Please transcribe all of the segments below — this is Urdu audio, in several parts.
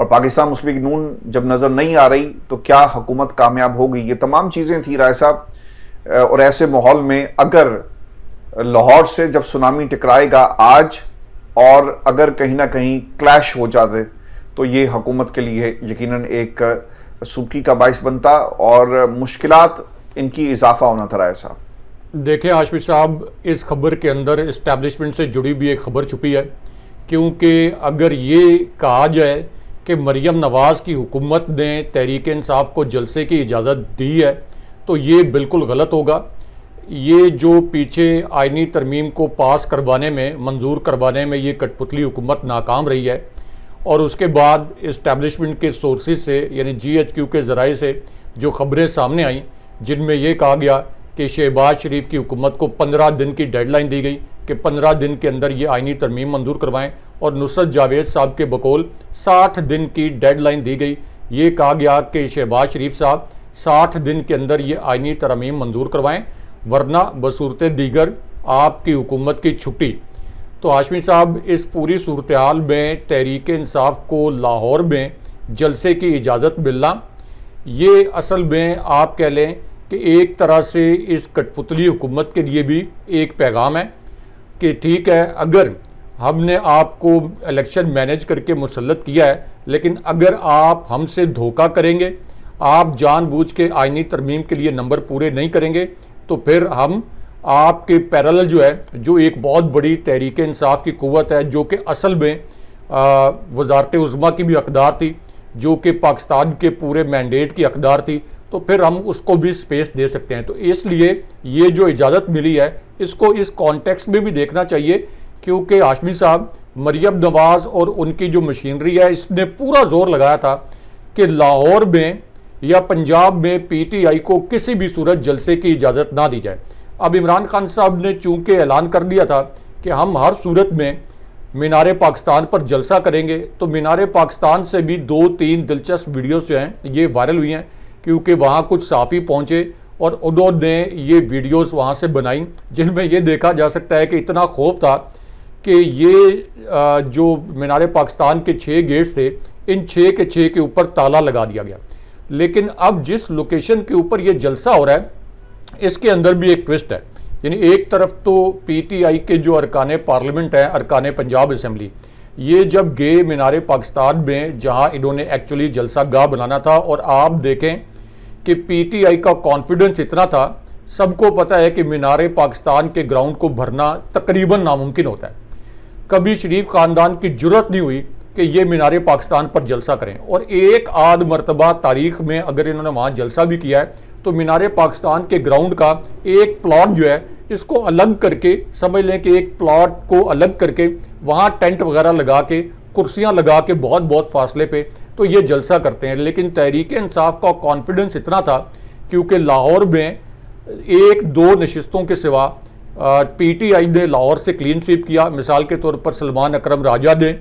اور پاکستان مسلم لیگ نون جب نظر نہیں آ رہی تو کیا حکومت کامیاب ہوگی؟ یہ تمام چیزیں تھیں رائے صاحب۔ اور ایسے ماحول میں اگر لاہور سے جب سونامی ٹکرائے گا آج، اور اگر کہیں نہ کہیں کلیش ہو جاتے تو یہ حکومت کے لیے یقیناً ایک سوکی کا باعث بنتا اور مشکلات ان کی اضافہ ہونا تھا رائے صاحب۔ دیکھیں ہاشمی صاحب، اس خبر کے اندر اسٹیبلشمنٹ سے جڑی بھی ایک خبر چھپی ہے، کیونکہ اگر یہ کہا جائے کہ مریم نواز کی حکومت نے تحریک انصاف کو جلسے کی اجازت دی ہے تو یہ بالکل غلط ہوگا۔ یہ جو پیچھے آئینی ترمیم کو پاس کروانے میں، منظور کروانے میں یہ کٹ پتلی حکومت ناکام رہی ہے، اور اس کے بعد اسٹیبلشمنٹ کے سورسز سے یعنی GHQ کے ذرائع سے جو خبریں سامنے آئیں جن میں یہ کہا گیا کہ شہباز شریف کی حکومت کو 15 دن کی ڈیڈ لائن دی گئی کہ 15 دن کے اندر یہ آئینی ترمیم منظور کروائیں، اور نصرت جاوید صاحب کے بقول 60 دن کی ڈیڈ لائن دی گئی۔ یہ کہا گیا کہ شہباز شریف صاحب 60 دن کے اندر یہ آئینی ترمیم منظور کروائیں، ورنہ بصورت دیگر آپ کی حکومت کی چھٹی۔ تو ہاشمی صاحب، اس پوری صورتحال میں تحریک انصاف کو لاہور میں جلسے کی اجازت ملنا، یہ اصل میں آپ کہہ لیں کہ ایک طرح سے اس کٹ پتلی حکومت کے لیے بھی ایک پیغام ہے کہ ٹھیک ہے، اگر ہم نے آپ کو الیکشن مینیج کر کے مسلط کیا ہے، لیکن اگر آپ ہم سے دھوکہ کریں گے، آپ جان بوجھ کے آئینی ترمیم کے لیے نمبر پورے نہیں کریں گے، تو پھر ہم آپ کے پیرالل جو ہے، جو ایک بہت بڑی تحریک انصاف کی قوت ہے، جو کہ اصل میں وزارت عظمیٰ کی بھی حقدار تھی، جو کہ پاکستان کے پورے مینڈیٹ کی حقدار تھی، تو پھر ہم اس کو بھی سپیس دے سکتے ہیں۔ تو اس لیے یہ جو اجازت ملی ہے اس کو اس کانٹیکسٹ میں بھی دیکھنا چاہیے، کیونکہ ہاشمی صاحب، مریم نواز اور ان کی جو مشینری ہے اس نے پورا زور لگایا تھا کہ لاہور میں یا پنجاب میں PTI کو کسی بھی صورت جلسے کی اجازت نہ دی جائے۔ اب عمران خان صاحب نے چونکہ اعلان کر دیا تھا کہ ہم ہر صورت میں مینار پاکستان پر جلسہ کریں گے، تو مینار پاکستان سے بھی 2-3 دلچسپ ویڈیوز جو ہیں یہ وائرل ہوئی ہیں، کیونکہ وہاں کچھ صحافی پہنچے اور انہوں نے یہ ویڈیوز وہاں سے بنائیں جن میں یہ دیکھا جا سکتا ہے کہ اتنا خوف تھا کہ یہ جو مینار پاکستان کے 6 گیٹس تھے، ان 6 کے 6 کے اوپر تالا لگا دیا گیا۔ لیکن اب جس لوکیشن کے اوپر یہ جلسہ ہو رہا ہے اس کے اندر بھی ایک ٹوسٹ ہے، یعنی ایک طرف تو PTI کے جو ارکان پارلیمنٹ ہیں، ارکان پنجاب اسمبلی، یہ جب گئے مینار پاکستان میں جہاں انہوں نے ایکچولی جلسہ گاہ بنانا تھا، اور آپ دیکھیں کہ PTI کا کانفیڈنس اتنا تھا، سب کو پتہ ہے کہ مینار پاکستان کے گراؤنڈ کو بھرنا تقریباً ناممکن ہوتا ہے۔ کبھی شریف خاندان کی جرت نہیں ہوئی کہ یہ مینار پاکستان پر جلسہ کریں، اور ایک آدھ مرتبہ تاریخ میں اگر انہوں نے وہاں جلسہ بھی کیا ہے تو مینار پاکستان کے گراؤنڈ کا ایک پلاٹ جو ہے اس کو الگ کر کے، سمجھ لیں کہ ایک پلاٹ کو الگ کر کے وہاں ٹینٹ وغیرہ لگا کے، کرسیاں لگا کے بہت بہت فاصلے پہ تو یہ جلسہ کرتے ہیں۔ لیکن تحریک انصاف کا کانفیڈنس اتنا تھا، کیونکہ لاہور میں 1-2 نشستوں کے سوا PTI نے لاہور سے کلین سویپ کیا۔ مثال کے طور پر سلمان اکرم راجہ نے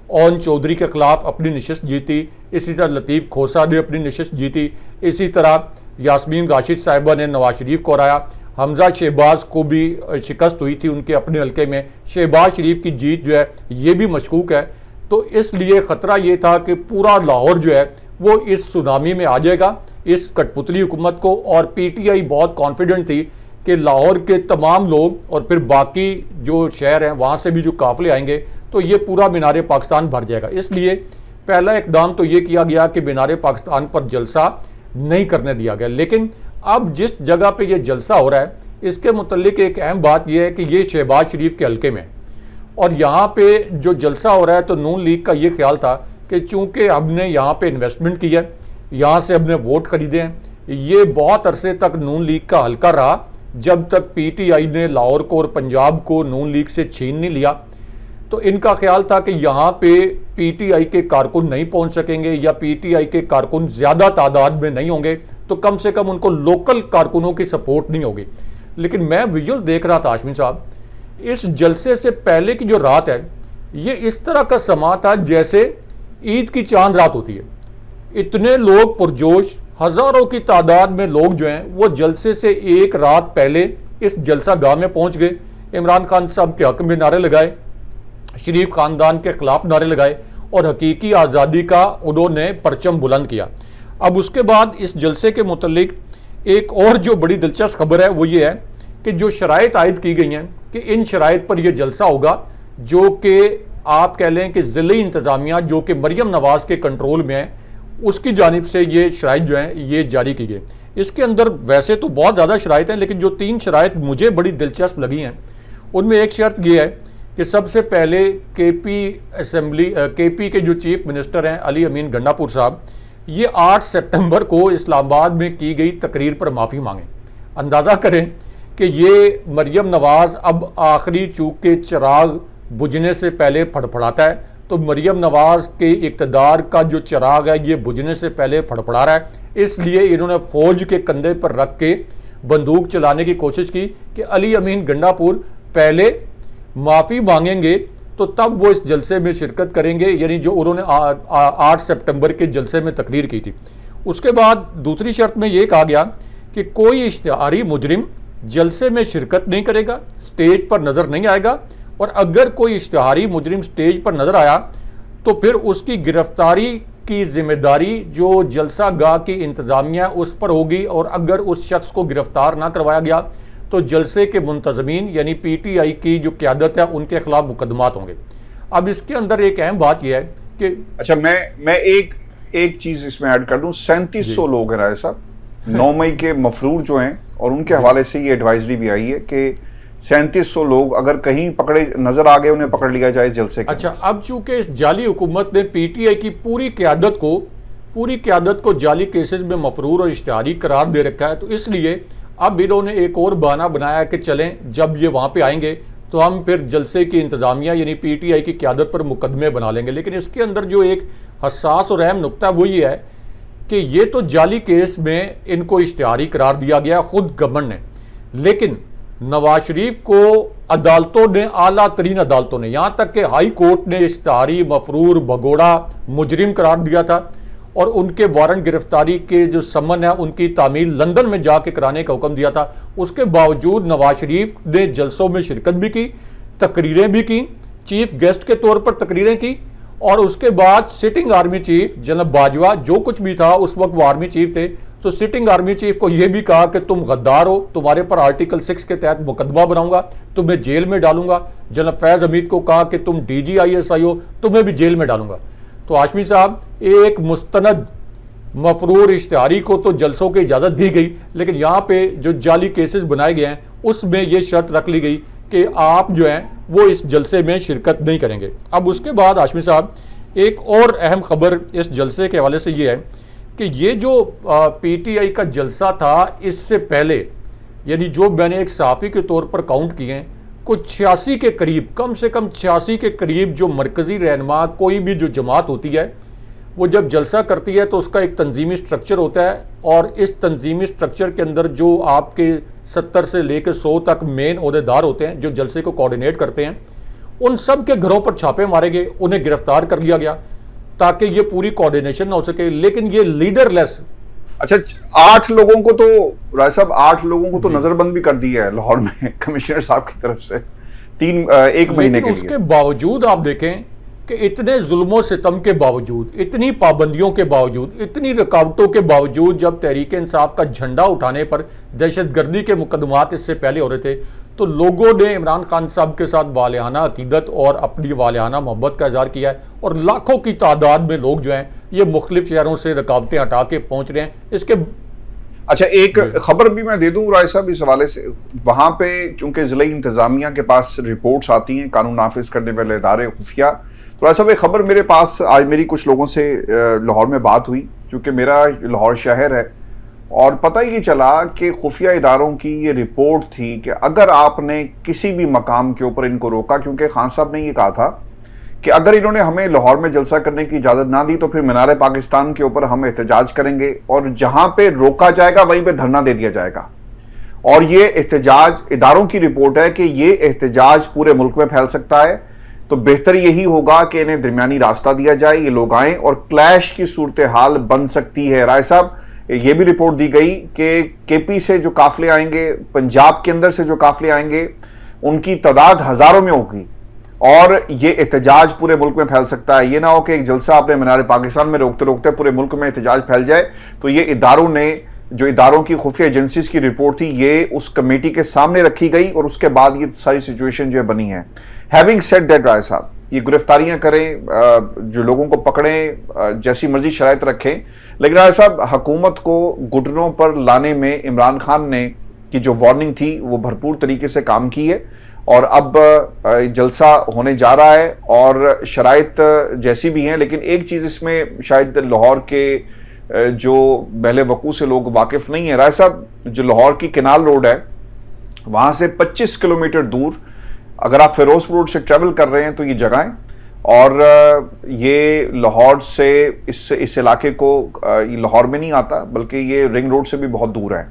اون چودھری کے خلاف اپنی نشست جیتی، اسی طرح لطیف کھوسہ نے اپنی نشست جیتی، اسی طرح یاسمین راشد صاحبہ نے نواز شریف کو ہرایا، حمزہ شہباز کو بھی شکست ہوئی تھی ان کے اپنے حلقے میں، شہباز شریف کی جیت جو ہے یہ بھی مشکوک ہے۔ تو اس لیے خطرہ یہ تھا کہ پورا لاہور جو ہے وہ اس سونامی میں آ جائے گا، اس کٹ پتلی حکومت کو، اور PTI بہت کانفیڈنٹ تھی کہ لاہور کے تمام لوگ اور پھر باقی جو شہر ہیں وہاں سے بھی جو قافلے آئیں گے تو یہ پورا مینار پاکستان بھر جائے گا۔ اس لیے پہلا اقدام تو یہ کیا گیا کہ مینار پاکستان پر جلسہ نہیں کرنے دیا گیا۔ لیکن اب جس جگہ پہ یہ جلسہ ہو رہا ہے اس کے متعلق ایک اہم بات یہ ہے کہ یہ شہباز شریف کے حلقے میں، اور یہاں پہ جو جلسہ ہو رہا ہے تو نون لیگ کا یہ خیال تھا کہ چونکہ ہم نے یہاں پہ انویسٹمنٹ کی ہے، یہاں سے ہم نے ووٹ خریدے ہیں، یہ بہت عرصے تک نون لیگ کا حلقہ رہا جب تک PTI نے لاہور کو اور پنجاب کو نون لیگ سے چھین نہیں لیا۔ تو ان کا خیال تھا کہ یہاں پہ PTI کے کارکن نہیں پہنچ سکیں گے، یا PTI کے کارکن زیادہ تعداد میں نہیں ہوں گے تو کم سے کم ان کو لوکل کارکنوں کی سپورٹ نہیں ہوگی۔ لیکن میں ویژول دیکھ رہا تھا ہاشمی صاحب، اس جلسے سے پہلے کی جو رات ہے یہ اس طرح کا سما تھا جیسے عید کی چاند رات ہوتی ہے۔ اتنے لوگ پرجوش، ہزاروں کی تعداد میں لوگ جو ہیں وہ جلسے سے ایک رات پہلے اس جلسہ گاہ میں پہنچ گئے، عمران خان صاحب کے حق میں نعرے لگائے، شریف خاندان کے خلاف نعرے لگائے، اور حقیقی آزادی کا انہوں نے پرچم بلند کیا۔ اب اس کے بعد اس جلسے کے متعلق ایک اور جو بڑی دلچسپ خبر ہے وہ یہ ہے کہ جو شرائط عائد کی گئی ہیں کہ ان شرائط پر یہ جلسہ ہوگا، جو کہ آپ کہہ لیں کہ ضلعی انتظامیہ جو کہ مریم نواز کے کنٹرول میں ہے، اس کی جانب سے یہ شرائط جو ہیں یہ جاری کی گئی۔ اس کے اندر ویسے تو بہت زیادہ شرائط ہیں، لیکن جو 3 شرائط مجھے بڑی دلچسپ لگی ہیں ان میں ایک شرط یہ ہے کہ سب سے پہلے کے پی کے جو چیف منسٹر ہیں علی امین گنڈا پور صاحب، یہ 8 سپٹمبر کو اسلام آباد میں کی گئی تقریر پر معافی مانگیں۔ اندازہ کریں کہ یہ مریم نواز اب آخری چوک کے چراغ بجھنے سے پہلے پھڑپھڑاتا ہے، تو مریم نواز کے اقتدار کا جو چراغ ہے یہ بجھنے سے پہلے پھڑپھڑا رہا ہے، اس لیے انہوں نے فوج کے کندھے پر رکھ کے بندوق چلانے کی کوشش کی کہ علی امین گنڈا پور پہلے معافی مانگیں گے تو تب وہ اس جلسے میں شرکت کریں گے، یعنی جو انہوں نے 8 سپٹمبر کے جلسے میں تقریر کی تھی۔ اس کے بعد دوسری شرط میں یہ کہا گیا کہ کوئی اشتہاری مجرم جلسے میں شرکت نہیں کرے گا، سٹیج پر نظر نہیں آئے گا، اور اگر کوئی اشتہاری مجرم سٹیج پر نظر آیا تو پھر اس کی گرفتاری کی ذمہ داری جو جلسہ گاہ کی انتظامیہ اس پر ہوگی، اور اگر اس شخص کو گرفتار نہ کروایا گیا تو جلسے کے منتظمین یعنی پی ٹی آئی کی جو قیادت ہے ان کے خلاف مقدمات ہوں گے۔ اب اس کے اندر ایک اہم بات یہ ہے کہ اچھا میں ایک چیز اس میں ایڈ کر دوں، 3700 لوگ ہیں رائے صاحب 9 مئی کے مفرور جو ہیں، اور ان کے حوالے سے یہ ایڈوائزری بھی آئی ہے کہ 3700 لوگ اگر کہیں پکڑے نظر آ گئے انہیں پکڑ لیا جائے اس جلسے کے۔ اچھا، اب چونکہ اس جعلی حکومت نے پی ٹی آئی کی پوری قیادت کو جعلی کیسز میں مفرور اور اشتہاری قرار دے رکھا ہے، تو اس لیے اب انہوں نے ایک اور بہانہ بنایا کہ چلیں جب یہ وہاں پہ آئیں گے تو ہم پھر جلسے کی انتظامیہ یعنی پی ٹی آئی کی قیادت پر مقدمے بنا لیں گے۔ لیکن اس کے اندر جو ایک حساس اور اہم نقطہ وہ یہ ہے کہ یہ تو جعلی کیس میں ان کو اشتہاری قرار دیا گیا خود گورنمنٹ نے، لیکن نواز شریف کو عدالتوں نے، اعلیٰ ترین عدالتوں نے، یہاں تک کہ ہائی کورٹ نے اشتہاری، مفرور، بھگوڑا، مجرم قرار دیا تھا، اور ان کے وارنٹ گرفتاری کے جو سمن ہے ان کی تعمیل لندن میں جا کے کرانے کا حکم دیا تھا۔ اس کے باوجود نواز شریف نے جلسوں میں شرکت بھی کی، تقریریں بھی کی، چیف گیسٹ کے طور پر تقریریں کی، اور اس کے بعد سٹنگ آرمی چیف جناب باجوہ جو کچھ بھی تھا اس وقت وہ آرمی چیف تھے، تو سٹنگ آرمی چیف کو یہ بھی کہا کہ تم غدار ہو، تمہارے پر آرٹیکل 6 کے تحت مقدمہ بناؤں گا، تمہیں جیل میں ڈالوں گا۔ جناب فیض حمید کو کہا کہ تم D G I S I ہو، تمہیں بھی جیل میں ڈالوں گا۔ تو ہاشمی صاحب، ایک مستند مفرور اشتہاری کو تو جلسوں کی اجازت دی گئی، لیکن یہاں پہ جو جعلی کیسز بنائے گئے ہیں اس میں یہ شرط رکھ لی گئی کہ آپ جو ہیں وہ اس جلسے میں شرکت نہیں کریں گے۔ اب اس کے بعد ہاشمی صاحب ایک اور اہم خبر اس جلسے کے حوالے سے یہ ہے کہ یہ جو پی ٹی آئی کا جلسہ تھا اس سے پہلے، یعنی جو میں نے ایک صحافی کے طور پر کاؤنٹ کیے ہیں، کچھ 86 کے قریب، کم سے کم 86 کے قریب جو مرکزی رہنما کوئی بھی جو جماعت ہوتی ہے وہ جب جلسہ کرتی ہے تو اس کا ایک تنظیمی سٹرکچر ہوتا ہے، اور اس تنظیمی سٹرکچر کے اندر جو آپ کے 70 سے لے کے 100 تک مین عہدیدار ہوتے ہیں جو جلسے کو کوارڈینیٹ کرتے ہیں، ان سب کے گھروں پر چھاپے مارے گئے، انہیں گرفتار کر لیا گیا تاکہ یہ پوری کوارڈینیشن نہ ہو سکے، لیکن یہ لیڈر لیس۔ اچھا، 8 لوگوں کو تو رائے صاحب 8 لوگوں کو تو نظر بند بھی کر دیا ہے لاہور میں کمشنر صاحب کی طرف سے 1 مہینے کے لیے۔ اس کے باوجود آپ دیکھیں کہ اتنے ظلم و ستم کے باوجود، اتنی پابندیوں کے باوجود، اتنی رکاوٹوں کے باوجود، جب تحریک انصاف کا جھنڈا اٹھانے پر دہشت گردی کے مقدمات اس سے پہلے ہو رہے تھے، تو لوگوں نے عمران خان صاحب کے ساتھ والہانہ عقیدت اور اپنی والہانہ محبت کا اظہار کیا ہے، اور لاکھوں کی تعداد میں لوگ جو ہیں یہ مختلف شہروں سے رکاوٹیں ہٹا کے پہنچ رہے ہیں۔ اس کے اچھا، ایک خبر بھی میں دے دوں رائے صاحب اس حوالے سے، وہاں پہ چونکہ ضلعی انتظامیہ کے پاس رپورٹس آتی ہیں، قانون نافذ کرنے والے ادارے خفیہ، تو رائے صاحب ایک خبر میرے پاس آج میری کچھ لوگوں سے لاہور میں بات ہوئی، کیونکہ میرا لاہور شہر ہے، اور پتہ یہ چلا کہ خفیہ اداروں کی یہ رپورٹ تھی کہ اگر آپ نے کسی بھی مقام کے اوپر ان کو روکا، کیونکہ خان صاحب نے یہ کہا تھا کہ اگر انہوں نے ہمیں لاہور میں جلسہ کرنے کی اجازت نہ دی تو پھر مینار پاکستان کے اوپر ہم احتجاج کریں گے، اور جہاں پہ روکا جائے گا وہیں پہ دھرنا دے دیا جائے گا، اور یہ احتجاج اداروں کی رپورٹ ہے کہ یہ احتجاج پورے ملک میں پھیل سکتا ہے، تو بہتر یہی ہوگا کہ انہیں درمیانی راستہ دیا جائے، یہ لوگ آئیں، اور کلیش کی صورتحال بن سکتی ہے۔ رائے صاحب، یہ بھی رپورٹ دی گئی کہ کے پی سے جو قافلے آئیں گے، پنجاب کے اندر سے جو قافلے آئیں گے، ان کی تعداد ہزاروں میں ہوگی، اور یہ احتجاج پورے ملک میں پھیل سکتا ہے. یہ نہ ہو کہ ایک جلسہ اپنے مینار پاکستان میں روکتے روکتے پورے ملک میں احتجاج پھیل جائے. تو یہ اداروں کی خفیہ ایجنسیز کی رپورٹ تھی, یہ اس کمیٹی کے سامنے رکھی گئی اور اس کے بعد یہ ساری سچویشن جو ہے بنی ہے. ہیونگ سیڈ دیٹ رائے صاحب, یہ گرفتاریاں کریں, جو لوگوں کو پکڑیں, جیسی مرضی شرائط رکھیں, لیکن رائے صاحب حکومت کو گھٹنوں پر لانے میں عمران خان نے کی جو وارننگ تھی وہ بھرپور طریقے سے کام کی ہے, اور اب جلسہ ہونے جا رہا ہے اور شرائط جیسی بھی ہیں. لیکن ایک چیز اس میں شاید لاہور کے جو بہلے وقوع سے لوگ واقف نہیں ہیں رائے صاحب, جو لاہور کی کینال روڈ ہے وہاں سے 25 کلومیٹر دور اگر آپ فیروز پور روڈ سے ٹریول کر رہے ہیں تو یہ جگہیں, اور یہ لاہور سے اس علاقے کو یہ لاہور میں نہیں آتا بلکہ یہ رنگ روڈ سے بھی بہت دور ہے.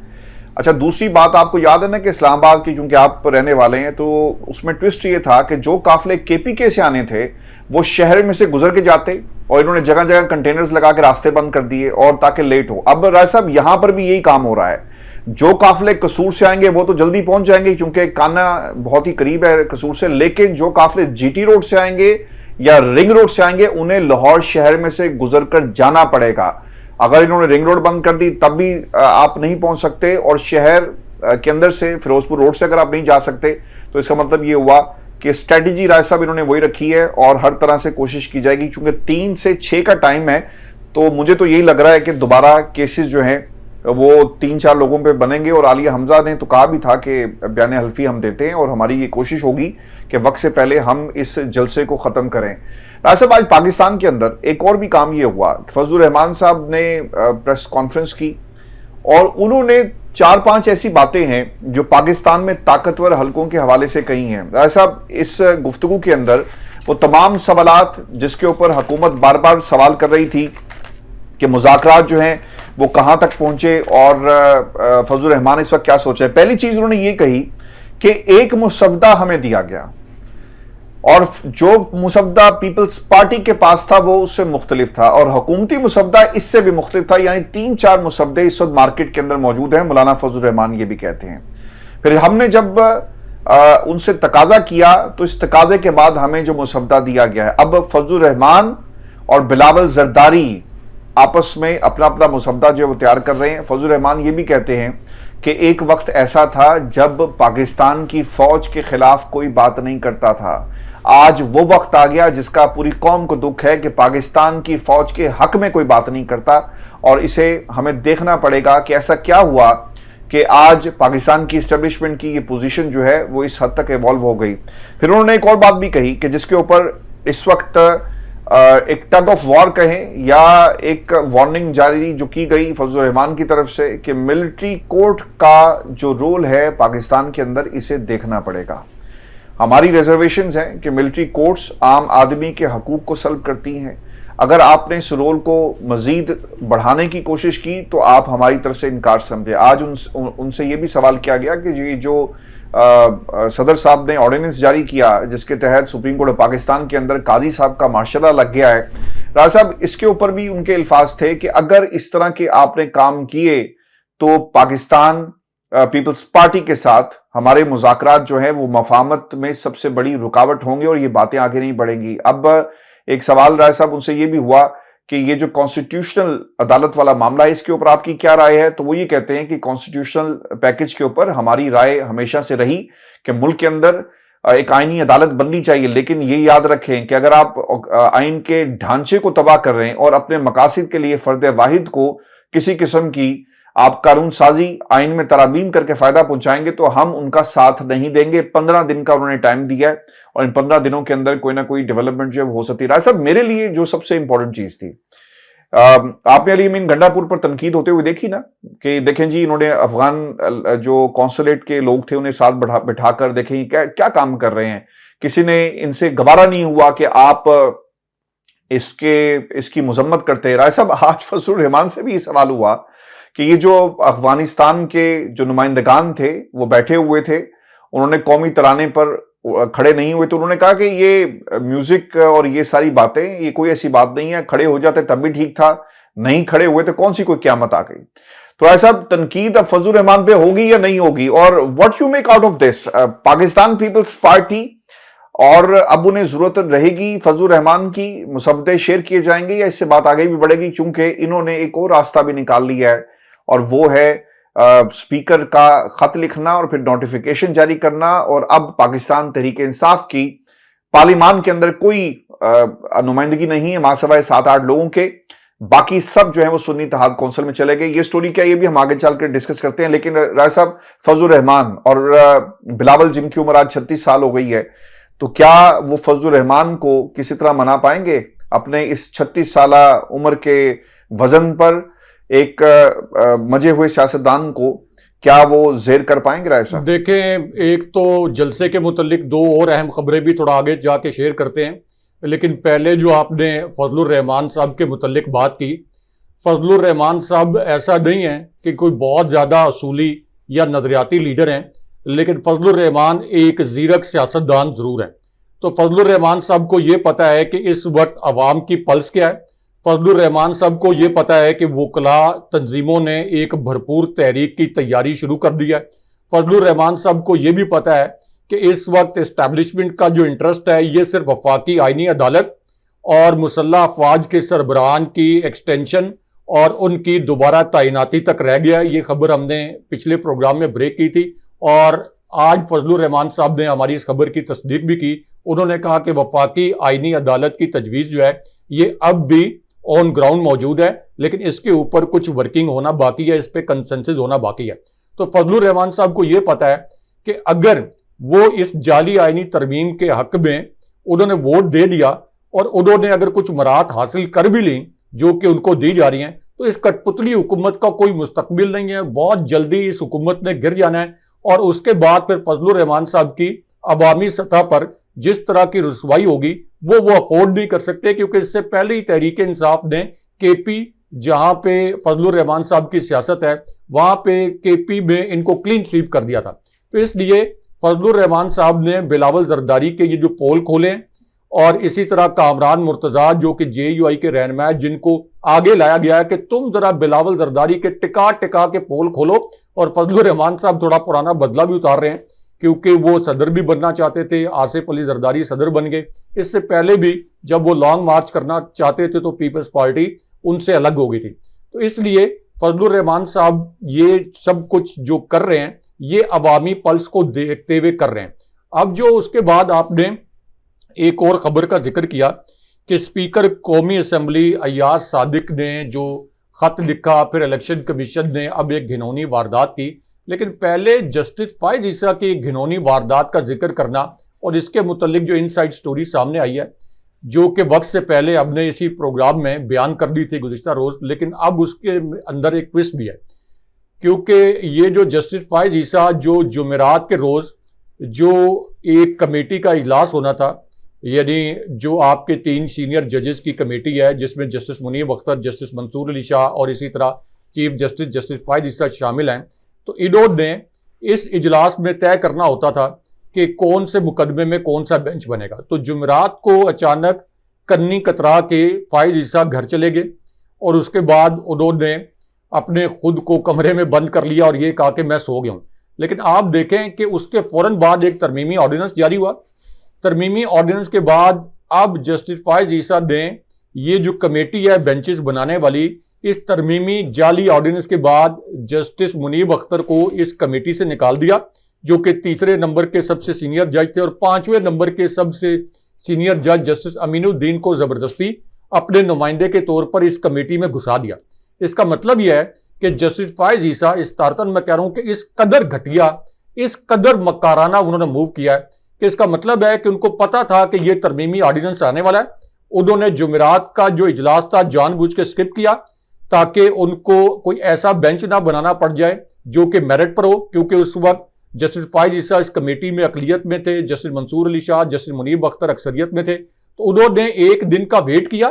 اچھا, دوسری بات آپ کو یاد ہے نا کہ اسلام آباد کی چونکہ آپ رہنے والے ہیں تو اس میں ٹوسٹ یہ تھا کہ جو قافلے KPK سے آنے تھے وہ شہر میں سے گزر کے جاتے, اور انہوں نے جگہ جگہ کنٹینرز لگا کے راستے بند کر دیے اور تاکہ لیٹ ہو. اب رائے صاحب یہاں پر بھی یہی کام ہو رہا ہے, جو قافلے قصور سے آئیں گے وہ تو جلدی پہنچ جائیں گے کیونکہ کانا بہت ہی قریب ہے قصور سے, لیکن جو قافلے GT روڈ سے آئیں گے یا رنگ روڈ سے آئیں گے انہیں لاہور شہر میں سے گزر کر جانا پڑے گا. اگر انہوں نے رنگ روڈ بند کر دی تب بھی آپ نہیں پہنچ سکتے, اور شہر کے اندر سے فیروز پور روڈ سے اگر آپ نہیں جا سکتے تو اس کا مطلب یہ ہوا کہ اسٹریٹجی رائے صاحب انہوں نے وہی رکھی ہے اور ہر طرح سے کوشش کی جائے گی. چونکہ 3 سے 6 کا ٹائم ہے تو مجھے تو یہی لگ رہا ہے کہ دوبارہ کیسز جو ہیں وہ 3-4 لوگوں پہ بنیں گے, اور عالیہ حمزہ نے تو کہا بھی تھا کہ بیان حلفی ہم دیتے ہیں اور ہماری یہ کوشش ہوگی کہ وقت سے پہلے ہم اس جلسے کو ختم کریں. رائے صاحب آج پاکستان کے اندر ایک اور بھی کام یہ ہوا, فضل الرحمان صاحب نے پریس کانفرنس کی اور انہوں نے 4-5 ایسی باتیں ہیں جو پاکستان میں طاقتور حلقوں کے حوالے سے کہی ہیں. رائے صاحب اس گفتگو کے اندر وہ تمام سوالات جس کے اوپر حکومت بار بار سوال کر رہی تھی کہ مذاکرات جو ہیں وہ کہاں تک پہنچے اور فضل الرحمان اس وقت کیا سوچے. پہلی چیز انہوں نے یہ کہی کہ ایک مسودہ ہمیں دیا گیا اور جو مسودہ پیپلز پارٹی کے پاس تھا وہ اس سے مختلف تھا, اور حکومتی مسودہ اس سے بھی مختلف تھا. یعنی 3-4 مسودے اس وقت مارکیٹ کے اندر موجود ہیں, مولانا فضل الرحمان یہ بھی کہتے ہیں. پھر ہم نے جب ان سے تقاضا کیا تو اس تقاضے کے بعد ہمیں جو مسودہ دیا گیا ہے, اب فضل الرحمان اور بلاول زرداری آپس میں اپنا اپنا مسودہ جو وہ تیار کر رہے ہیں. فضل الرحمان یہ بھی کہتے ہیں کہ ایک وقت ایسا تھا جب پاکستان کی فوج کے خلاف کوئی بات نہیں کرتا تھا, آج وہ وقت آ گیا جس کا پوری قوم کو دکھ ہے کہ پاکستان کی فوج کے حق میں کوئی بات نہیں کرتا, اور اسے ہمیں دیکھنا پڑے گا کہ ایسا کیا ہوا کہ آج پاکستان کی اسٹیبلشمنٹ کی یہ پوزیشن جو ہے وہ اس حد تک ایوالو ہو گئی. پھر انہوں نے ایک اور بات بھی کہی کہ جس کے اوپر اس وقت ایک ٹگ آف وار کہیں یا ایک وارننگ جاری جو کی گئی فضل الرحمان کی طرف سے کہ ملٹری کورٹ کا جو رول ہے پاکستان کے اندر اسے دیکھنا پڑے گا. ہماری ریزرویشنز ہیں کہ ملٹری کورٹس عام آدمی کے حقوق کو سلب کرتی ہیں, اگر آپ نے اس رول کو مزید بڑھانے کی کوشش کی تو آپ ہماری طرف سے انکار سمجھے. آج ان سے یہ بھی سوال کیا گیا کہ یہ جو صدر صاحب نے آرڈیننس جاری کیا جس کے تحت سپریم کورٹ پاکستان کے اندر قاضی صاحب کا مارشلہ لگ گیا ہے, راز صاحب اس کے اوپر بھی ان کے الفاظ تھے کہ اگر اس طرح کے آپ نے کام کیے تو پاکستان پیپلز پارٹی کے ساتھ ہمارے مذاکرات جو ہیں وہ مفاہمت میں سب سے بڑی رکاوٹ ہوں گے اور یہ باتیں آگے نہیں بڑھیں گی. اب ایک سوال رائے صاحب ان سے یہ بھی ہوا کہ یہ جو کانسٹیٹیوشنل عدالت والا معاملہ ہے اس کے اوپر آپ کی کیا رائے ہے, تو وہ یہ کہتے ہیں کہ کانسٹیٹیوشنل پیکج کے اوپر ہماری رائے ہمیشہ سے رہی کہ ملک کے اندر ایک آئینی عدالت بننی چاہیے, لیکن یہ یاد رکھیں کہ اگر آپ آئین کے ڈھانچے کو تباہ کر رہے ہیں اور اپنے مقاصد کے لیے فرد واحد کو کسی قسم کی آپ قانون سازی آئین میں ترامیم کر کے فائدہ پہنچائیں گے تو ہم ان کا ساتھ نہیں دیں گے. 15 دن کا انہوں نے ٹائم دیا ہے اور ان 15 دنوں کے اندر کوئی نہ کوئی ڈیولپمنٹ جو ہو سکتی ہے. رائے صاحب میرے لیے جو سب سے امپورٹنٹ چیز تھی, آپ نے علی امین گنڈا پور پر تنقید ہوتے ہوئے دیکھی نا کہ دیکھیں جی انہوں نے افغان جو قونصلیٹ کے لوگ تھے انہیں ساتھ بٹھا کر دیکھیں کیا کام کر رہے ہیں, کسی نے ان سے گوارا نہیں ہوا کہ آپ اس کی مذمت کرتے. رائے صاحب آج فضل الرحمان سے بھی یہ سوال ہوا کہ یہ جو افغانستان کے جو نمائندگان تھے وہ بیٹھے ہوئے تھے, انہوں نے قومی ترانے پر کھڑے نہیں ہوئے, تو انہوں نے کہا کہ یہ میوزک اور یہ ساری باتیں یہ کوئی ایسی بات نہیں ہے, کھڑے ہو جاتے تب بھی ٹھیک تھا, نہیں کھڑے ہوئے تو کون سی کوئی قیامت آ گئی. تو ایسا تنقید اب فضل الرحمان پہ ہوگی یا نہیں ہوگی, اور what you make out of this? Pakistan Peoples Party اور اب انہیں ضرورت رہے گی فضل الرحمان کی، مسودے شیئر کیے جائیں گے یا اس سے بات آگے بھی بڑھے گی؟ چونکہ انہوں نے ایک اور راستہ بھی نکال لیا ہے اور وہ ہے اسپیکر کا خط لکھنا اور پھر نوٹیفیکیشن جاری کرنا، اور اب پاکستان تحریک انصاف کی پارلیمان کے اندر کوئی نمائندگی نہیں ہے ماں سوائے 7-8 لوگوں کے، باقی سب جو ہیں وہ سنی اتحاد کونسل میں چلے گئے۔ یہ سٹوری کیا، یہ بھی ہم آگے چل کے ڈسکس کرتے ہیں، لیکن رائے صاحب فضل الرحمان اور بلاول جن کی عمر آج 36 سال ہو گئی ہے، تو کیا وہ فضل الرحمان کو کسی طرح منا پائیں گے اپنے اس 36 سالہ عمر کے وزن پر؟ ایک مجے ہوئے سیاستدان کو کیا وہ زیر کر پائیں گے رائے صاحب؟ دیکھیں، ایک تو جلسے کے متعلق 2 اور اہم خبریں بھی تھوڑا آگے جا کے شیئر کرتے ہیں، لیکن پہلے جو آپ نے فضل الرحمان صاحب کے متعلق بات کی، فضل الرحمان صاحب ایسا نہیں ہے کہ کوئی بہت زیادہ اصولی یا نظریاتی لیڈر ہیں، لیکن فضل الرحمان ایک زیرک سیاستدان ضرور ہیں۔ تو فضل الرحمان صاحب کو یہ پتہ ہے کہ اس وقت عوام کی پلس کیا ہے، فضل الرحمان صاحب کو یہ پتہ ہے کہ وکلاء تنظیموں نے ایک بھرپور تحریک کی تیاری شروع کر دی ہے، فضل الرحمان صاحب کو یہ بھی پتہ ہے کہ اس وقت اسٹیبلشمنٹ کا جو انٹرسٹ ہے یہ صرف وفاقی آئینی عدالت اور مسلح افواج کے سربراہان کی ایکسٹینشن اور ان کی دوبارہ تعیناتی تک رہ گیا ہے۔ یہ خبر ہم نے پچھلے پروگرام میں بریک کی تھی اور آج فضل الرحمان صاحب نے ہماری اس خبر کی تصدیق بھی کی۔ انہوں نے کہا کہ وفاقی آئینی عدالت کی تجویز جو ہے یہ اب بھی آن گراؤنڈ موجود ہے، لیکن اس کے اوپر کچھ ورکنگ ہونا باقی ہے، اس پہ کنسنسس ہونا باقی ہے۔ تو فضل الرحمان صاحب کو یہ پتہ ہے کہ اگر وہ اس جعلی آئینی ترمیم کے حق میں انہوں نے ووٹ دے دیا اور انہوں نے اگر کچھ مراحت حاصل کر بھی لیں جو کہ ان کو دی جا رہی ہیں، تو اس کٹ پتلی حکومت کا کوئی مستقبل نہیں ہے، بہت جلدی اس حکومت نے گر جانا ہے، اور اس کے بعد پھر فضل الرحمان صاحب کی عوامی سطح پر جس طرح کی رسوائی ہوگی وہ افورڈ نہیں کر سکتے، کیونکہ اس سے پہلے ہی تحریک انصاف نے کے پی، جہاں پہ فضل الرحمان صاحب کی سیاست ہے، وہاں پہ کے پی میں ان کو کلین سویپ کر دیا تھا۔ تو اس لیے فضل الرحمان صاحب نے بلاول زرداری کے یہ جو پول کھولے ہیں، اور اسی طرح کامران مرتضیٰ جو کہ جے یو آئی کے رہنما ہے، جن کو آگے لایا گیا ہے کہ تم ذرا بلاول زرداری کے ٹکا کے پول کھولو، اور فضل الرحمان صاحب تھوڑا پرانا بدلہ بھی اتار رہے ہیں کیونکہ وہ صدر بھی بننا چاہتے تھے، آصف علی زرداری صدر بن گئے، اس سے پہلے بھی جب وہ لانگ مارچ کرنا چاہتے تھے تو پیپلز پارٹی ان سے الگ ہو گئی تھی۔ تو اس لیے فضل الرحمان صاحب یہ سب کچھ جو کر رہے ہیں یہ عوامی پلس کو دیکھتے ہوئے کر رہے ہیں۔ اب جو اس کے بعد آپ نے ایک اور خبر کا ذکر کیا کہ اسپیکر قومی اسمبلی ایاز صادق نے جو خط لکھا، پھر الیکشن کمیشن نے اب ایک گھنونی واردات کی، لیکن پہلے جسٹس فائز عیسیٰ کی گھنونی واردات کا ذکر کرنا اور اس کے متعلق جو انسائیڈ سٹوری سامنے آئی ہے، جو کہ وقت سے پہلے اب نے اسی پروگرام میں بیان کر دی تھی گزشتہ روز، لیکن اب اس کے اندر ایک ٹوسٹ بھی ہے، کیونکہ یہ جو جسٹس فائز عیسیٰ جو جمعرات کے روز جو ایک کمیٹی کا اجلاس ہونا تھا، یعنی جو آپ کے 3 سینئر ججز کی کمیٹی ہے جس میں جسٹس منیب اختر، جسٹس منصور علی شاہ اور اسی طرح چیف جسٹس فائز عیسیٰ شامل ہیں، تو انہوں نے اس اجلاس میں طے کرنا ہوتا تھا کہ کون سے مقدمے میں کون سا بینچ بنے گا۔ تو جمعرات کو اچانک کنی کترا کے فائز عیسیٰ گھر چلے گئے اور اس کے بعد انہوں نے اپنے خود کو کمرے میں بند کر لیا اور یہ کہا کہ میں سو گیا ہوں۔ لیکن آپ دیکھیں کہ اس کے فوراً بعد ایک ترمیمی آرڈیننس جاری ہوا۔ ترمیمی آرڈیننس کے بعد اب جسٹس فائز عیسیٰ نے یہ جو کمیٹی ہے بینچز بنانے والی، اس ترمیمی جعلی آرڈیننس کے بعد جسٹس منیب اختر کو اس کمیٹی سے نکال دیا، جو کہ 3 نمبر کے سب سے سینئر جج تھے، اور 5ویں نمبر کے سب سے سینئر جج جسٹس امین الدین کو زبردستی اپنے نمائندے کے طور پر اس کمیٹی میں گھسا دیا۔ اس کا مطلب یہ ہے کہ جسٹس فائز عیسیٰ، اس تارتن میں کہہ رہا ہوں کہ اس قدر گھٹیا، اس قدر مکارانہ انہوں نے موو کیا ہے کہ اس کا مطلب ہے کہ ان کو پتا تھا کہ یہ ترمیمی آرڈیننس آنے والا ہے۔ انہوں نے جمعرات کا جو اجلاس تھا جان بوجھ کے سکپ کیا تاکہ ان کو کوئی ایسا بینچ نہ بنانا پڑ جائے جو کہ میرٹ پر ہو، کیونکہ اس وقت جسٹس فائز عیسیٰ اس کمیٹی میں اقلیت میں تھے، جسٹس منصور علی شاہ، جسٹس منیب اختر اکثریت میں تھے۔ تو انہوں نے ایک دن کا ویٹ کیا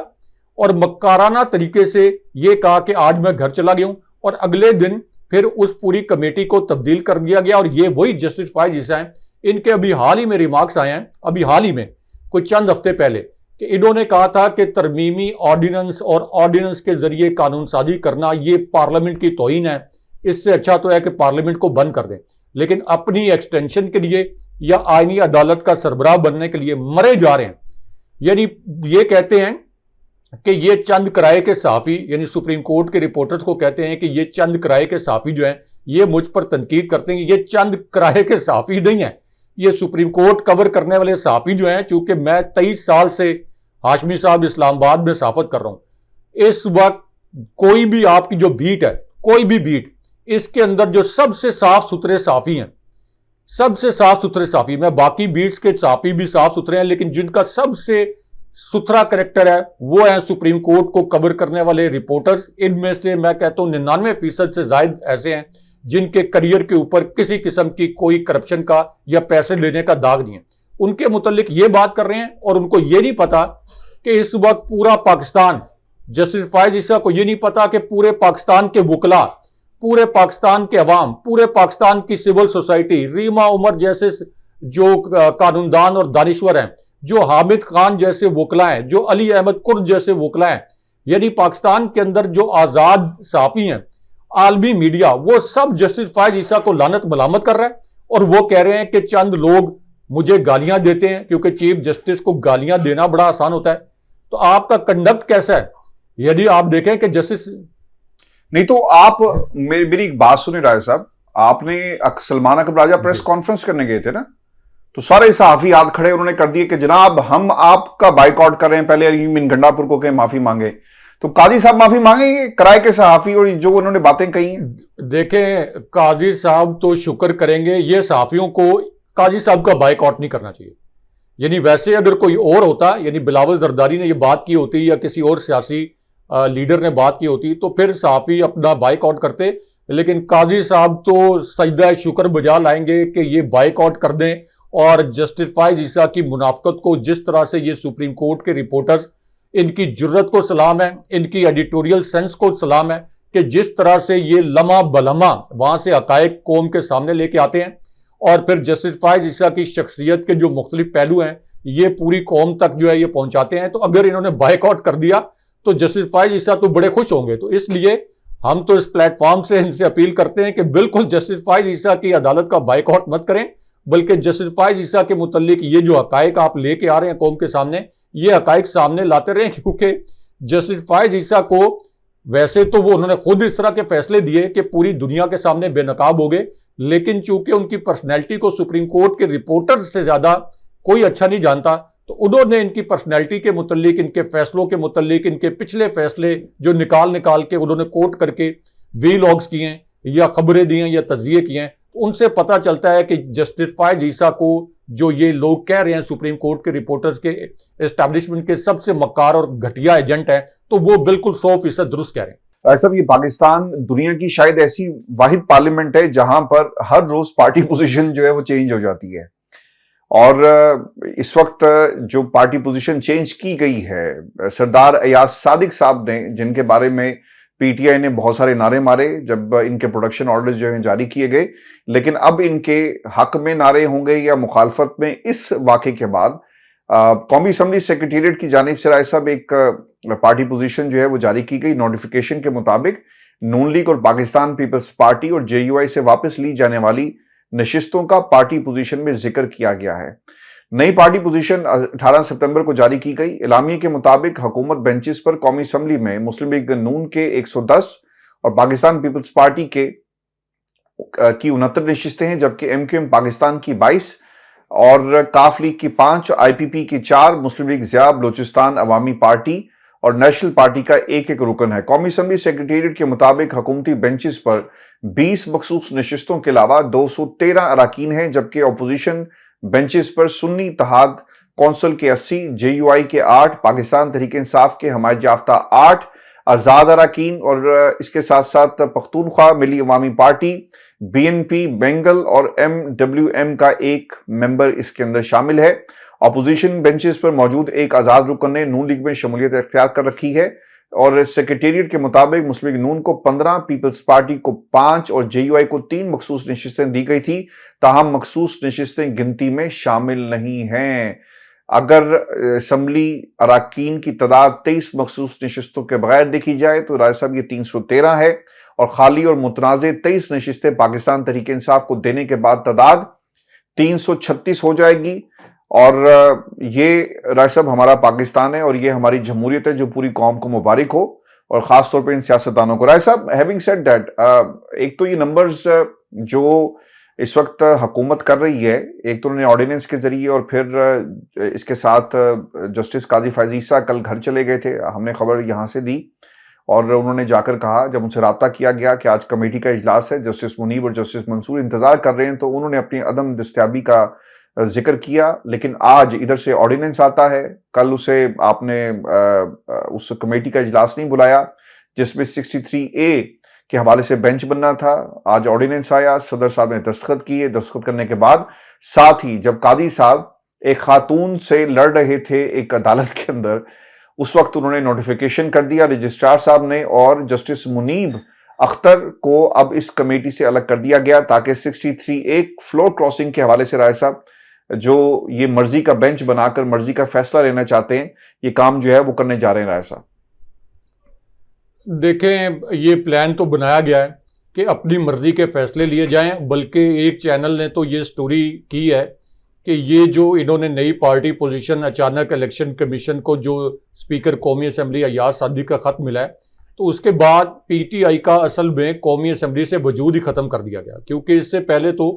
اور مکارانہ طریقے سے یہ کہا کہ آج میں گھر چلا گیا ہوں، اور اگلے دن پھر اس پوری کمیٹی کو تبدیل کر دیا گیا، اور یہ وہی جسٹس فائز عیسیٰ ہیں۔ ان کے ابھی حال ہی میں ریمارکس آئے ہیں، ابھی حال ہی میں کوئی چند ہفتے پہلے، کہ انہوں نے کہا تھا کہ ترمیمی آرڈیننس اور آرڈیننس کے ذریعے قانون سازی کرنا یہ پارلیمنٹ کی توہین ہے، اس سے اچھا تو ہے کہ پارلیمنٹ کو بند کر دیں۔ لیکن اپنی ایکسٹینشن کے لیے یا آئینی عدالت کا سربراہ بننے کے لیے مرے جا رہے ہیں. یعنی یہ کہتے ہیں کہ یہ چند کرائے کے صحافی، یعنی سپریم کورٹ کے رپورٹرز کو کہتے ہیں کہ یہ چند کرائے کے صحافی جو ہیں یہ مجھ پر تنقید کرتے ہیں. یہ چند کرائے کے صحافی نہیں ہیں، یہ سپریم کورٹ کور کرنے والے صحافی جو ہیں. چونکہ میں 23 سال سے ہاشمی صاحب اسلام آباد میں صحافت کر رہا ہوں، اس وقت کوئی بھی آپ کی جو بیٹ ہے، کوئی بھی بیٹ، اس کے اندر جو سب سے صاف ستھرے صحافی ہیں، سب سے صاف ستھرے صحافی، میں باقی بیٹس کے صحافی بھی صاف ستھرے ہیں، لیکن جن کا سب سے ستھرا کریکٹر ہے وہ ہیں سپریم کورٹ کو کور کرنے والے رپورٹرز. ان میں سے میں کہتا ہوں 99% سے زائد ایسے ہیں جن کے کریئر کے اوپر کسی قسم کی کوئی کرپشن کا یا پیسے لینے کا داغ نہیں ہے. ان کے متعلق یہ بات کر رہے ہیں اور ان کو یہ نہیں پتا کہ اس وقت پورا پاکستان، جسٹس فائز عیسیٰ کو یہ نہیں پتا کہ پورے پاکستان کے وکلاء، پورے پاکستان کے عوام، پورے پاکستان کی سول سوسائٹی، ریما عمر جیسے جو قانوندان اور دانشور ہیں، جو حامد خان جیسے وکلاء ہیں، جو علی احمد کرد جیسے وکلاء ہیں، یعنی پاکستان کے اندر جو آزاد صحافی ہیں، عالمی میڈیا، وہ سب جسٹس فائز عیسیٰ کو لعنت ملامت کر رہا ہے. اور وہ کہہ رہے ہیں کہ چند لوگ مجھے گالیاں دیتے ہیں، کیونکہ چیف جسٹس کو گالیاں دینا بڑا آسان ہوتا ہے. تو آپ کا کنڈکٹ کیسا ہے؟ یعنی آپ دیکھیں کہ جسٹس نہیں تو آپ میری ایک بات سنیں راجہ صاحب، آپ نے سلمان اکبر راجہ پریس کانفرنس کرنے گئے تھے نا، تو سارے صحافی ہاتھ کھڑے انہوں نے کر دیے کہ جناب ہم آپ کا بائیک آؤٹ کر رہے ہیں، پہلے علیم بن گنڈا پور کو کہ معافی مانگے. تو قاضی صاحب معافی مانگیں گے کرائے کے صحافی اور جو انہوں نے باتیں کہی ہیں؟ دیکھیں، قاضی صاحب تو شکر کریں گے، یہ صحافیوں کو قاضی صاحب کا بائیک آؤٹ نہیں کرنا چاہیے. یعنی ویسے اگر کوئی اور ہوتا، یعنی بلاول زرداری نے یہ بات کی ہوتی یا کسی اور سیاسی لیڈر نے بات کی ہوتی تو پھر صحافی اپنا بائیک آؤٹ کرتے. لیکن قاضی صاحب تو سجدہ شکر بجا لائیں گے کہ یہ بائیک آؤٹ کر دیں. اور جسٹس فائز عیسیٰ کی منافقت کو جس طرح سے یہ سپریم کورٹ کے رپورٹرز، ان کی جرت کو سلام ہے، ان کی ایڈیٹوریل سینس کو سلام ہے کہ جس طرح سے یہ لمحہ بلمحہ وہاں سے حقائق قوم کے سامنے لے کے آتے ہیں اور پھر جسٹس فائز عیسیٰ کی شخصیت کے جو مختلف پہلو ہیں یہ پوری قوم تک جو ہے یہ پہنچاتے ہیں. تو اگر انہوں نے بائیک آؤٹ کر دیا تو جسٹس فائز عیسیٰ تو بڑے خوش ہوں گے. تو اس لیے ہم تو اس پلیٹ فارم سے ان سے اپیل کرتے ہیں کہ بالکل جسٹس فائز عیسیٰ کی عدالت کا بائیک آؤٹ مت کریں، بلکہ جسٹس فائز عیسیٰ کے متعلق یہ جو حقائق آپ لے کے آ رہے ہیں قوم کے سامنے، یہ حقائق سامنے لاتے رہیں. کیونکہ جسٹس فائز عیسیٰ کو ویسے تو وہ انہوں نے خود اس طرح کے فیصلے دیے کہ پوری دنیا کے سامنے بے نقاب ہو گئے، لیکن چونکہ ان کی پرسنالٹی کو سپریم کورٹ کے رپورٹرز سے زیادہ کوئی اچھا نہیں جانتا، تو انہوں نے ان کی پرسنالٹی کے متعلق، ان کے فیصلوں کے متعلق، ان کے پچھلے فیصلے جو نکال کے انہوں نے کوٹ کر کے وی لاگز کیے ہیں یا خبریں دی ہیں یا تجزیے کیے ہیں، ان سے پتہ چلتا ہے کہ جسٹس فائز عیسیٰ کو جو یہ لوگ کہہ رہے ہیں سپریم کورٹ کے رپورٹرز کے اسٹیبلشمنٹ کے سب سے مکار اور گھٹیا ایجنٹ ہیں، تو وہ بالکل 100% درست کہہ رہے ہیں. صاحب یہ پاکستان دنیا کی شاید ایسی واحد پارلیمنٹ ہے جہاں پر ہر روز پارٹی پوزیشن جو ہے وہ چینج ہو جاتی ہے، اور اس وقت جو پارٹی پوزیشن چینج کی گئی ہے، سردار ایاز صادق صاحب نے، جن کے بارے میں پی ٹی آئی نے بہت سارے نعرے مارے جب ان کے پروڈکشن آرڈرز جو ہیں جاری کیے گئے، لیکن اب ان کے حق میں نعرے ہوں گے یا مخالفت میں، اس واقعے کے بعد قومی اسمبلی سیکریٹریٹ کی جانب سے رائے صاحب ایک پارٹی پوزیشن جو ہے وہ جاری کی گئی. نوٹیفیکیشن کے مطابق نون لیگ اور پاکستان پیپلز پارٹی اور جے یو آئی سے واپس لی جانے والی نشستوں کا پارٹی پوزیشن میں ذکر کیا گیا ہے. نئی پارٹی پوزیشن 18 ستمبر کو جاری کی گئی. اعلامیے کے مطابق حکومت بینچز پر قومی اسمبلی میں مسلم لیگ نون کے 110 اور پاکستان پیپلز پارٹی کی 69 نشستیں ہیں، جبکہ ایم کیو ایم پاکستان کی 22 اور کاف لیگ کی 5، آئی پی پی کی 4، مسلم لیگ ضیاء بلوچستان عوامی پارٹی اور نیشنل پارٹی کا ایک رکن ہے. قومی اسمبلی سیکریٹریٹ کے مطابق حکومتی بینچز پر 20 مخصوص نشستوں کے علاوہ 213 اراکین ہیں، جبکہ اپوزیشن بینچز پر سنی اتحاد کونسل کے 80، جے یو آئی کے 8، پاکستان تحریک انصاف کے حمایت یافتہ 8 آزاد اراکین، اور اس کے ساتھ ساتھ Pakhtunkhwa Milli Awami party, B N P, Mengal اور ایم ڈبلیو ایم کا ایک ممبر اس کے اندر شامل ہے. اپوزیشن بینچز پر موجود ایک آزاد رکن نے نون لیگ میں شمولیت اختیار کر رکھی ہے، اور سیکریٹریٹ کے مطابق مسلم لیگ نون کو 15، پیپلز پارٹی کو 5 اور جے یو آئی کو 3 مخصوص نشستیں دی گئی تھی، تاہم مخصوص نشستیں گنتی میں شامل نہیں ہیں. اگر اسمبلی اراکین کی تعداد 23 مخصوص نشستوں کے بغیر دیکھی جائے تو رائے صاحب یہ 313 ہے، اور خالی اور متنازع 23 نشستیں پاکستان تحریک انصاف کو دینے کے بعد تعداد 336 ہو جائے گی. اور یہ رائے صاحب ہمارا پاکستان ہے اور یہ ہماری جمہوریت ہے جو پوری قوم کو مبارک ہو, اور خاص طور پہ ان سیاستدانوں کو. رائے صاحب, ہیونگ سیڈ دیٹ, ایک تو یہ نمبرز جو اس وقت حکومت کر رہی ہے, ایک تو انہوں نے آرڈیننس کے ذریعے, اور پھر اس کے ساتھ جسٹس قاضی فیض عیسیٰ کل گھر چلے گئے تھے, ہم نے خبر یہاں سے دی, اور انہوں نے جا کر کہا, جب ان سے رابطہ کیا گیا کہ آج کمیٹی کا اجلاس ہے, جسٹس منیب اور جسٹس منصور انتظار کر رہے ہیں, تو انہوں نے اپنی عدم دستیابی کا ذکر کیا. لیکن آج ادھر سے آرڈیننس آتا ہے, کل اسے آپ نے اس کمیٹی کا اجلاس نہیں بلایا جس میں 63A کے حوالے سے بینچ بننا تھا. آج آرڈیننس آیا, صدر صاحب نے دستخط کیے, دستخط کرنے کے بعد ساتھ ہی جب قاضی صاحب ایک خاتون سے لڑ رہے تھے ایک عدالت کے اندر, اس وقت انہوں نے نوٹیفیکیشن کر دیا رجسٹرار صاحب نے, اور جسٹس منیب اختر کو اب اس کمیٹی سے الگ کر دیا گیا تاکہ 63A فلور کراسنگ کے حوالے سے رائے صاحب جو یہ مرضی کا بینچ بنا کر مرضی کا فیصلہ لینا چاہتے ہیں, یہ کام جو ہے وہ کرنے جا رہے ہیں. رائے صاحب دیکھیں, یہ پلان تو بنایا گیا ہے کہ اپنی مرضی کے فیصلے لیے جائیں, بلکہ ایک چینل نے تو یہ سٹوری کی ہے کہ یہ جو انہوں نے نئی پارٹی پوزیشن اچانک الیکشن کمیشن کو جو اسپیکر قومی اسمبلی ایاز صادق کا خط ملا ہے, تو اس کے بعد پی ٹی آئی کا اصل میں قومی اسمبلی سے وجود ہی ختم کر دیا گیا, کیونکہ اس سے پہلے تو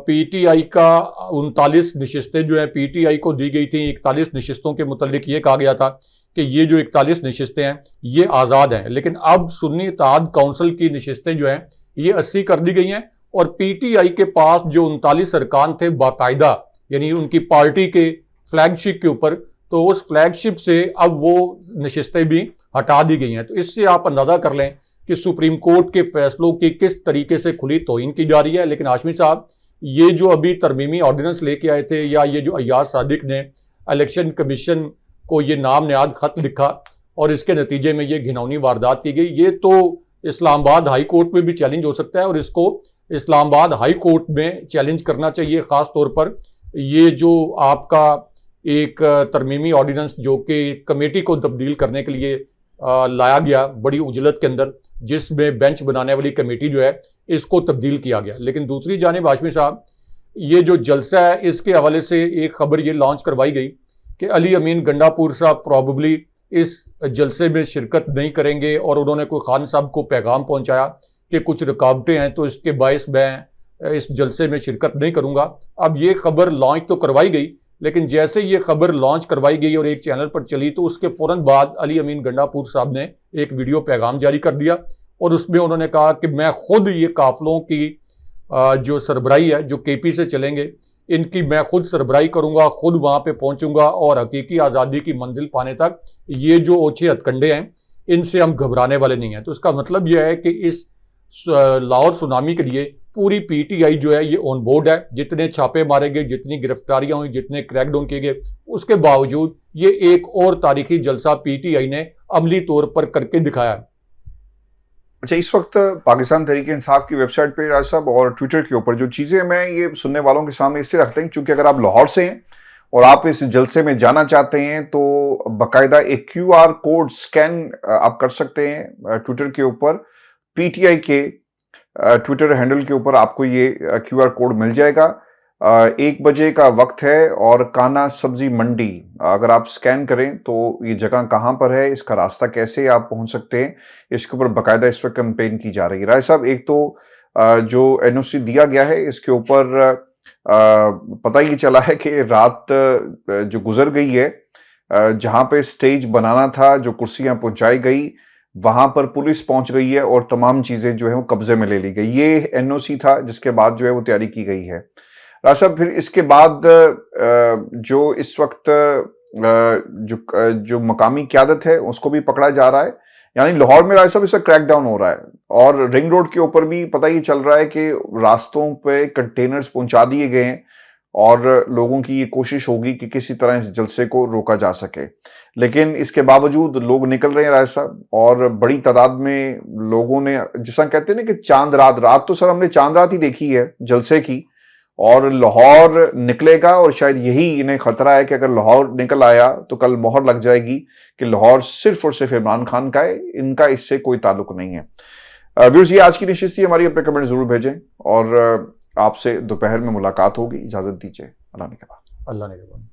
پی ٹی آئی کا 39 نشستیں جو ہیں پی ٹی آئی کو دی گئی تھیں. 41 نشستوں کے متعلق یہ کہا گیا تھا کہ یہ جو 41 نشستیں ہیں یہ آزاد ہیں, لیکن اب سنی اتحاد کونسل کی نشستیں جو ہیں یہ 80 کر دی گئی ہیں, اور پی ٹی آئی کے پاس جو 39 ارکان تھے باقاعدہ, یعنی ان کی پارٹی کے فلیگ شپ کے اوپر, تو اس فلیگ شپ سے اب وہ نشستیں بھی ہٹا دی گئی ہیں. تو اس سے آپ اندازہ کر لیں کہ سپریم کورٹ کے فیصلوں کی کس طریقے سے کھلی توہین کی جا رہی ہے. لیکن ہاشمی صاحب, یہ جو ابھی ترمیمی آرڈیننس لے کے آئے تھے, یا یہ جو ایاز صادق نے الیکشن کمیشن کو یہ نام نہاد خط لکھا اور اس کے نتیجے میں یہ گھناؤنی واردات کی گئی, یہ تو اسلام آباد ہائی کورٹ میں بھی چیلنج ہو سکتا ہے, اور اس کو اسلام آباد ہائی کورٹ میں چیلنج کرنا چاہیے. خاص طور پر یہ جو آپ کا ایک ترمیمی آرڈیننس جو کہ کمیٹی کو تبدیل کرنے کے لیے لایا گیا بڑی عجلت کے اندر, جس میں بینچ بنانے والی کمیٹی جو ہے اس کو تبدیل کیا گیا. لیکن دوسری جانب ہاشمی صاحب, یہ جو جلسہ ہے اس کے حوالے سے ایک خبر یہ لانچ کروائی گئی کہ علی امین گنڈا پور صاحب پروبیبلی اس جلسے میں شرکت نہیں کریں گے, اور انہوں نے کوئی خان صاحب کو پیغام پہنچایا کہ کچھ رکاوٹیں ہیں تو اس کے باعث میں اس جلسے میں شرکت نہیں کروں گا. اب یہ خبر لانچ تو کروائی گئی, لیکن جیسے یہ خبر لانچ کروائی گئی اور ایک چینل پر چلی, تو اس کے فوراً بعد علی امین گنڈا پور صاحب نے ایک ویڈیو پیغام جاری کر دیا, اور اس میں انہوں نے کہا کہ میں خود یہ قافلوں کی جو سربراہی ہے جو کے پی سے چلیں گے, ان کی میں خود سربراہی کروں گا, خود وہاں پہ پہنچوں گا, اور حقیقی آزادی کی منزل پانے تک یہ جو اوچھے ہتھ کنڈے ہیں ان سے ہم گھبرانے والے نہیں ہیں. تو اس کا مطلب یہ ہے کہ اس لاہور سونامی کے لیے پوری پی ٹی آئی جو ہے یہ آن بورڈ ہے. جتنے چھاپے مارے گئے, جتنی گرفتاریاں ہوئیں, جتنے کریک ڈاؤن کیے گئے, اس کے باوجود یہ ایک اور تاریخی جلسہ پی ٹی آئی نے عملی طور پر کر کے دکھایا ہے. اچھا, اس وقت پاکستان تحریک انصاف کی ویب سائٹ پہ راج صاحب اور ٹویٹر کے اوپر جو چیزیں میں یہ سننے والوں کے سامنے اس سے رکھتے ہیں, چونکہ اگر آپ لاہور سے ہیں اور آپ اس جلسے میں جانا چاہتے ہیں تو باقاعدہ ایک QR کوڈ سکین آپ کر سکتے ہیں ٹویٹر کے اوپر. پی ٹی آئی کے ٹویٹر ہینڈل کے اوپر آپ کو یہ QR کوڈ مل جائے گا. 1 بجے کا وقت ہے, اور کانا سبزی منڈی اگر آپ سکین کریں تو یہ جگہ کہاں پر ہے, اس کا راستہ کیسے آپ پہنچ سکتے ہیں, اس کے اوپر باقاعدہ اس وقت کمپین کی جا رہی ہے. رائے صاحب, ایک تو جو NOC دیا گیا ہے اس کے اوپر پتہ یہ چلا ہے کہ رات جو گزر گئی ہے, جہاں پہ سٹیج بنانا تھا, جو کرسیاں پہنچائی گئی, وہاں پر پولیس پہنچ گئی ہے اور تمام چیزیں جو ہیں وہ قبضے میں لے لی گئی. یہ NOC تھا جس کے بعد جو ہے وہ تیاری کی گئی ہے. راج صاحب, پھر اس کے بعد جو اس وقت جو مقامی قیادت ہے اس کو بھی پکڑا جا رہا ہے, یعنی لاہور میں راج صاحب اس کا کریک ڈاؤن ہو رہا ہے, اور رنگ روڈ کے اوپر بھی پتہ یہ چل رہا ہے کہ راستوں پہ کنٹینرز پہنچا دیے گئے ہیں, اور لوگوں کی یہ کوشش ہوگی کہ کسی طرح اس جلسے کو روکا جا سکے. لیکن اس کے باوجود لوگ نکل رہے ہیں راج صاحب, اور بڑی تعداد میں لوگوں نے, جیسا کہتے ہیں نا کہ چاند رات تو سر ہم نے چاند رات ہی دیکھی ہے جلسے کی, اور لاہور نکلے گا, اور شاید یہی انہیں خطرہ ہے کہ اگر لاہور نکل آیا تو کل مہر لگ جائے گی کہ لاہور صرف اور صرف عمران خان کا ہے, ان کا اس سے کوئی تعلق نہیں ہے. ویورز, یہ آج کی نشست تھی ہماری, اپنے کمنٹ ضرور بھیجیں, اور آپ سے دوپہر میں ملاقات ہوگی. اجازت دیجیے. اللہ نے کے بعد. اللہ نے کے بعد.